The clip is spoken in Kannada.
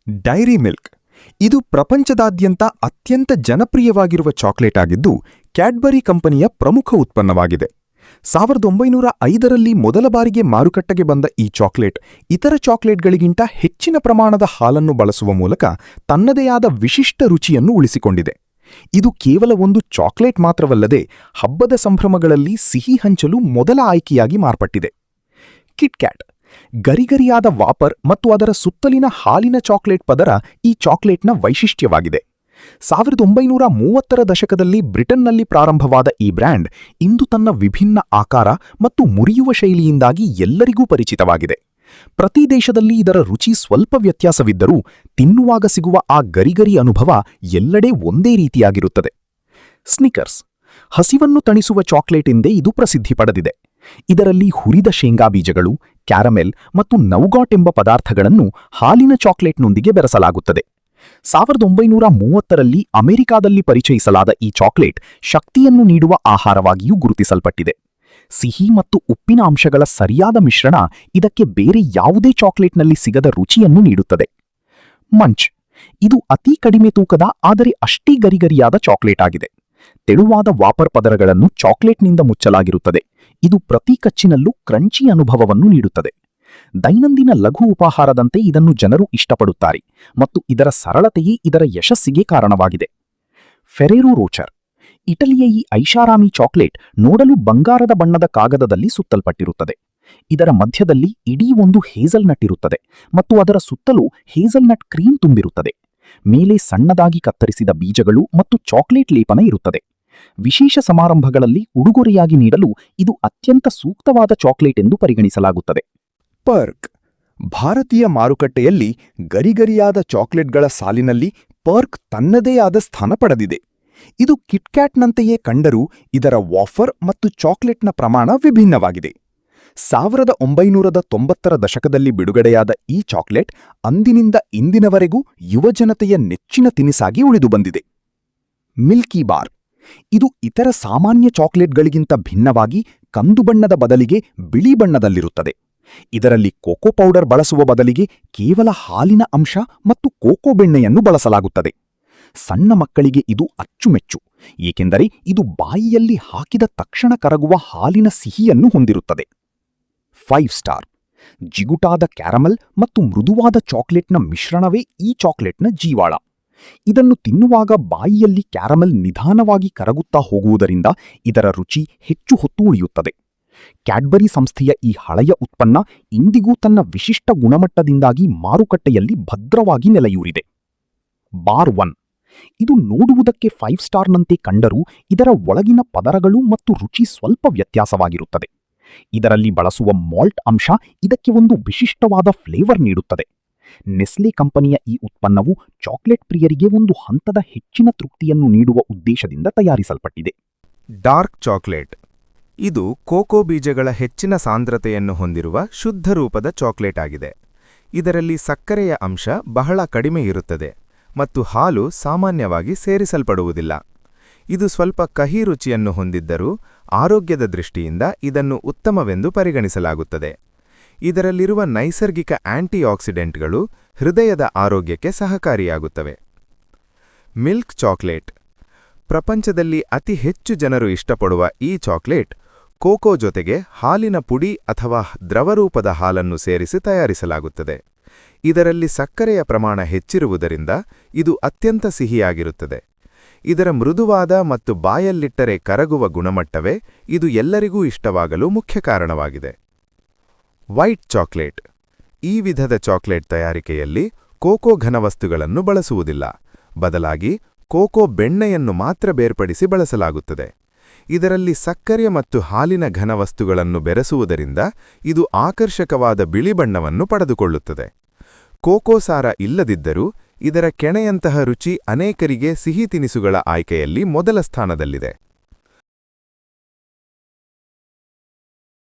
ಡೈರಿ ಮಿಲ್ಕ್ ಇದು ಪ್ರಪಂಚದಾದ್ಯಂತ ಅತ್ಯಂತ ಜನಪ್ರಿಯವಾಗಿರುವ ಚಾಕ್ಲೇಟ್ ಆಗಿದ್ದು ಕ್ಯಾಡ್ಬರಿ ಕಂಪನಿಯ ಪ್ರಮುಖ ಉತ್ಪನ್ನವಾಗಿದೆ. 1905ರಲ್ಲಿ ಮೊದಲ ಬಾರಿಗೆ ಮಾರುಕಟ್ಟೆಗೆ ಬಂದ ಈ ಚಾಕ್ಲೇಟ್ ಇತರ ಚಾಕ್ಲೇಟ್ಗಳಿಗಿಂತ ಹೆಚ್ಚಿನ ಪ್ರಮಾಣದ ಹಾಲನ್ನು ಬಳಸುವ ಮೂಲಕ ತನ್ನದೇ ಆದ ವಿಶಿಷ್ಟ ರುಚಿಯನ್ನು ಉಳಿಸಿಕೊಂಡಿದೆ. ಇದು ಕೇವಲ ಒಂದು ಚಾಕ್ಲೇಟ್ ಮಾತ್ರವಲ್ಲದೆ ಹಬ್ಬದ ಸಂಭ್ರಮಗಳಲ್ಲಿ ಸಿಹಿ ಹಂಚಲು ಮೊದಲ ಆಯ್ಕೆಯಾಗಿ ಮಾರ್ಪಟ್ಟಿದೆ. ಕಿಟ್ಕ್ಯಾಟ್ ಗರಿಗರಿಯಾದ ವಾಪರ್ ಮತ್ತು ಅದರ ಸುತ್ತಲಿನ ಹಾಲಿನ ಚಾಕ್ಲೇಟ್ ಪದರ ಈ ಚಾಕ್ಲೇಟ್ನ ವೈಶಿಷ್ಟ್ಯವಾಗಿದೆ. 1930ರ ದಶಕದಲ್ಲಿ ಬ್ರಿಟನ್ನಲ್ಲಿ ಪ್ರಾರಂಭವಾದ ಈ ಬ್ರ್ಯಾಂಡ್ ಇಂದು ತನ್ನ ವಿಭಿನ್ನ ಆಕಾರ ಮತ್ತು ಮುರಿಯುವ ಶೈಲಿಯಿಂದಾಗಿ ಎಲ್ಲರಿಗೂ ಪರಿಚಿತವಾಗಿದೆ. ಪ್ರತಿ ದೇಶದಲ್ಲಿ ಇದರ ರುಚಿ ಸ್ವಲ್ಪ ವ್ಯತ್ಯಾಸವಿದ್ದರೂ ತಿನ್ನುವಾಗ ಸಿಗುವ ಆ ಗರಿಗರಿ ಅನುಭವ ಎಲ್ಲೆಡೆ ಒಂದೇ ರೀತಿಯಾಗಿರುತ್ತದೆ. ಸ್ನಿಕರ್ಸ್ ಹಸಿವನ್ನು ತಣಿಸುವ ಚಾಕ್ಲೇಟ್ ಎಂದೇ ಇದು ಪ್ರಸಿದ್ಧಿ ಪಡೆದಿದೆ. ಇದರಲ್ಲಿ ಹುರಿದ ಶೇಂಗಾ ಬೀಜಗಳು, ಕ್ಯಾರಮೆಲ್ ಮತ್ತು ನೌಗಾಟ್ ಎಂಬ ಪದಾರ್ಥಗಳನ್ನು ಹಾಲಿನ ಚಾಕ್ಲೇಟ್ನೊಂದಿಗೆ ಬೆರೆಸಲಾಗುತ್ತದೆ. 1930ರಲ್ಲಿ ಅಮೆರಿಕಾದಲ್ಲಿ ಪರಿಚಯಿಸಲಾದ ಈ ಚಾಕ್ಲೇಟ್ ಶಕ್ತಿಯನ್ನು ನೀಡುವ ಆಹಾರವಾಗಿಯೂ ಗುರುತಿಸಲ್ಪಟ್ಟಿದೆ. ಸಿಹಿ ಮತ್ತು ಉಪ್ಪಿನ ಅಂಶಗಳ ಸರಿಯಾದ ಮಿಶ್ರಣ ಇದಕ್ಕೆ ಬೇರೆ ಯಾವುದೇ ಚಾಕ್ಲೇಟ್ನಲ್ಲಿ ಸಿಗದ ರುಚಿಯನ್ನು ನೀಡುತ್ತದೆ. ಮಂಚ್ ಇದು ಅತಿ ಕಡಿಮೆ ತೂಕದ ಆದರೆ ಅಷ್ಟೇ ಗರಿಗರಿಯಾದ ಚಾಕ್ಲೇಟ್ ಆಗಿದೆ. ತೆಳುವಾದ ವಾಪರ್ ಪದರಗಳನ್ನು ಚಾಕ್ಲೇಟ್ನಿಂದ ಮುಚ್ಚಲಾಗಿರುತ್ತದೆ. ಇದು ಪ್ರತಿ ಕಚ್ಚಿನಲ್ಲೂ ಕ್ರಂಚಿ ಅನುಭವವನ್ನು ನೀಡುತ್ತದೆ. ದೈನಂದಿನ ಲಘು ಉಪಾಹಾರದಂತೆ ಇದನ್ನು ಜನರು ಇಷ್ಟಪಡುತ್ತಾರೆ ಮತ್ತು ಇದರ ಸರಳತೆಯೇ ಇದರ ಯಶಸ್ಸಿಗೆ ಕಾರಣವಾಗಿದೆ. ಫೆರೇರೋ ರೋಚರ್ ಇಟಲಿಯ ಈ ಐಷಾರಾಮಿ ಚಾಕ್ಲೇಟ್ ನೋಡಲು ಬಂಗಾರದ ಬಣ್ಣದ ಕಾಗದದಲ್ಲಿ ಸುತ್ತಲ್ಪಟ್ಟಿರುತ್ತದೆ. ಇದರ ಮಧ್ಯದಲ್ಲಿ ಇಡೀ ಒಂದು ಹೇಸಲ್ನಟ್ ಇರುತ್ತದೆ ಮತ್ತು ಅದರ ಸುತ್ತಲೂ ಹೇಸಲ್ನಟ್ ಕ್ರೀಮ್ ತುಂಬಿರುತ್ತದೆ. ಮೇಲೆ ಸಣ್ಣದಾಗಿ ಕತ್ತರಿಸಿದ ಬೀಜಗಳು ಮತ್ತು ಚಾಕ್ಲೇಟ್ ಲೇಪನ ಇರುತ್ತದೆ. ವಿಶೇಷ ಸಮಾರಂಭಗಳಲ್ಲಿ ಉಡುಗೊರೆಯಾಗಿ ನೀಡಲು ಇದು ಅತ್ಯಂತ ಸೂಕ್ತವಾದ ಚಾಕ್ಲೇಟ್ ಎಂದು ಪರಿಗಣಿಸಲಾಗುತ್ತದೆ. ಪರ್ಕ್ ಭಾರತೀಯ ಮಾರುಕಟ್ಟೆಯಲ್ಲಿ ಗರಿಗರಿಯಾದ ಚಾಕ್ಲೇಟ್ಗಳ ಸಾಲಿನಲ್ಲಿ ಪರ್ಕ್ ತನ್ನದೇ ಆದ ಸ್ಥಾನ ಪಡೆದಿದೆ. ಇದು ಕಿಟ್ಕ್ಯಾಟ್ನಂತೆಯೇ ಕಂಡರೂ ಇದರ ವಾಫರ್ ಮತ್ತು ಚಾಕ್ಲೇಟ್ನ ಪ್ರಮಾಣ ವಿಭಿನ್ನವಾಗಿದೆ. 1990ರ ದಶಕದಲ್ಲಿ ಬಿಡುಗಡೆಯಾದ ಈ ಚಾಕ್ಲೇಟ್ ಅಂದಿನಿಂದ ಇಂದಿನವರೆಗೂ ಯುವಜನತೆಯ ನೆಚ್ಚಿನ ತಿನಿಸಾಗಿ ಉಳಿದುಬಂದಿದೆ. ಮಿಲ್ಕಿ ಬಾರ್ ಇದು ಇತರ ಸಾಮಾನ್ಯ ಚಾಕ್ಲೇಟ್ಗಳಿಗಿಂತ ಭಿನ್ನವಾಗಿ ಕಂದು ಬಣ್ಣದ ಬದಲಿಗೆ ಬಿಳಿ ಬಣ್ಣದಲ್ಲಿರುತ್ತದೆ. ಇದರಲ್ಲಿ ಕೋಕೋ ಪೌಡರ್ ಬಳಸುವ ಬದಲಿಗೆ ಕೇವಲ ಹಾಲಿನ ಅಂಶ ಮತ್ತು ಕೋಕೋ ಬೆಣ್ಣೆಯನ್ನು ಬಳಸಲಾಗುತ್ತದೆ. ಸಣ್ಣ ಮಕ್ಕಳಿಗೆ ಇದು ಅಚ್ಚುಮೆಚ್ಚು, ಏಕೆಂದರೆ ಇದು ಬಾಯಿಯಲ್ಲಿ ಹಾಕಿದ ತಕ್ಷಣ ಕರಗುವ ಹಾಲಿನ ಸಿಹಿಯನ್ನು ಹೊಂದಿರುತ್ತದೆ. 5 ಸ್ಟಾರ್ ಜಿಗುಟಾದ ಕ್ಯಾರಮಲ್ ಮತ್ತು ಮೃದುವಾದ ಚಾಕ್ಲೇಟ್ನ ಮಿಶ್ರಣವೇ ಈ ಚಾಕ್ಲೇಟ್ನ ಜೀವಾಳ. ಇದನ್ನು ತಿನ್ನುವಾಗ ಬಾಯಿಯಲ್ಲಿ ಕ್ಯಾರಮಲ್ ನಿಧಾನವಾಗಿ ಕರಗುತ್ತಾ ಹೋಗುವುದರಿಂದ ಇದರ ರುಚಿ ಹೆಚ್ಚು ಹೊತ್ತು ಉಳಿಯುತ್ತದೆ. ಕ್ಯಾಡ್ಬರಿ ಸಂಸ್ಥೆಯ ಈ ಹಳೆಯ ಉತ್ಪನ್ನ ಇಂದಿಗೂ ತನ್ನ ವಿಶಿಷ್ಟ ಗುಣಮಟ್ಟದಿಂದಾಗಿ ಮಾರುಕಟ್ಟೆಯಲ್ಲಿ ಭದ್ರವಾಗಿ ನೆಲೆಯೂರಿದೆ. ಬಾರ್ 1 ಇದು ನೋಡುವುದಕ್ಕೆ 5 ಸ್ಟಾರ್ನಂತೆ ಕಂಡರೂ ಇದರ ಒಳಗಿನ ಪದರಗಳು ಮತ್ತು ರುಚಿ ಸ್ವಲ್ಪ ವ್ಯತ್ಯಾಸವಾಗಿರುತ್ತದೆ. ಇದರಲ್ಲಿ ಬಳಸುವ ಮಾಲ್ಟ್ ಅಂಶ ಇದಕ್ಕೆ ಒಂದು ವಿಶಿಷ್ಟವಾದ ಫ್ಲೇವರ್ ನೀಡುತ್ತದೆ. ನೆಸ್ಲೆ ಕಂಪನಿಯ ಈ ಉತ್ಪನ್ನವು ಚಾಕ್ಲೇಟ್ ಪ್ರಿಯರಿಗೆ ಒಂದು ಹಂತದ ಹೆಚ್ಚಿನ ತೃಪ್ತಿಯನ್ನು ನೀಡುವ ಉದ್ದೇಶದಿಂದ ತಯಾರಿಸಲ್ಪಟ್ಟಿದೆ. ಡಾರ್ಕ್ ಚಾಕ್ಲೇಟ್ ಇದು ಕೋಕೋ ಬೀಜಗಳ ಹೆಚ್ಚಿನ ಸಾಂದ್ರತೆಯನ್ನು ಹೊಂದಿರುವ ಶುದ್ಧ ರೂಪದ ಚಾಕ್ಲೇಟ್ ಆಗಿದೆ. ಇದರಲ್ಲಿ ಸಕ್ಕರೆಯ ಅಂಶ ಬಹಳ ಕಡಿಮೆ ಇರುತ್ತದೆ ಮತ್ತು ಹಾಲು ಸಾಮಾನ್ಯವಾಗಿ ಸೇರಿಸಲ್ಪಡುವುದಿಲ್ಲ. ಇದು ಸ್ವಲ್ಪ ಕಹಿ ರುಚಿಯನ್ನು ಹೊಂದಿದ್ದರೂ ಆರೋಗ್ಯದ ದೃಷ್ಟಿಯಿಂದ ಇದನ್ನು ಉತ್ತಮವೆಂದು ಪರಿಗಣಿಸಲಾಗುತ್ತದೆ. ಇದರಲ್ಲಿರುವ ನೈಸರ್ಗಿಕ ಆಂಟಿಆಕ್ಸಿಡೆಂಟ್ಗಳು ಹೃದಯದ ಆರೋಗ್ಯಕ್ಕೆ ಸಹಕಾರಿಯಾಗುತ್ತವೆ. ಮಿಲ್ಕ್ ಚಾಕ್ಲೇಟ್ ಪ್ರಪಂಚದಲ್ಲಿ ಅತಿ ಹೆಚ್ಚು ಜನರು ಇಷ್ಟಪಡುವ ಈ ಚಾಕ್ಲೇಟ್ ಕೋಕೋ ಜೊತೆಗೆ ಹಾಲಿನ ಪುಡಿ ಅಥವಾ ದ್ರವರೂಪದ ಹಾಲನ್ನು ಸೇರಿಸಿ ತಯಾರಿಸಲಾಗುತ್ತದೆ. ಇದರಲ್ಲಿ ಸಕ್ಕರೆಯ ಪ್ರಮಾಣ ಹೆಚ್ಚಿರುವುದರಿಂದ ಇದು ಅತ್ಯಂತ ಸಿಹಿಯಾಗಿರುತ್ತದೆ. ಇದರ ಮೃದುವಾದ ಮತ್ತು ಬಾಯಲ್ಲಿಟ್ಟರೆ ಕರಗುವ ಗುಣಮಟ್ಟವೇ ಇದು ಎಲ್ಲರಿಗೂ ಇಷ್ಟವಾಗಲು ಮುಖ್ಯ ಕಾರಣವಾಗಿದೆ. ವೈಟ್ ಚಾಕ್ಲೇಟ್ ಈ ವಿಧದ ಚಾಕ್ಲೇಟ್ ತಯಾರಿಕೆಯಲ್ಲಿ ಕೋಕೋ ಘನವಸ್ತುಗಳನ್ನು ಬಳಸುವುದಿಲ್ಲ, ಬದಲಾಗಿ ಕೋಕೋ ಬೆಣ್ಣೆಯನ್ನು ಮಾತ್ರ ಬೇರ್ಪಡಿಸಿ ಬಳಸಲಾಗುತ್ತದೆ. ಇದರಲ್ಲಿ ಸಕ್ಕರೆ ಮತ್ತು ಹಾಲಿನ ಘನವಸ್ತುಗಳನ್ನು ಬೆರೆಸುವುದರಿಂದ ಇದು ಆಕರ್ಷಕವಾದ ಬಿಳಿ ಬಣ್ಣವನ್ನು ಪಡೆದುಕೊಳ್ಳುತ್ತದೆ. ಕೋಕೋ ಸಾರ ಇಲ್ಲದಿದ್ದರೂ ಇದರ ಕೆನೆಯಂತಹ ರುಚಿ ಅನೇಕರಿಗೆ ಸಿಹಿ ತಿನಿಸುಗಳ ಆಯ್ಕೆಯಲ್ಲಿ ಮೊದಲ ಸ್ಥಾನದಲ್ಲಿದೆ.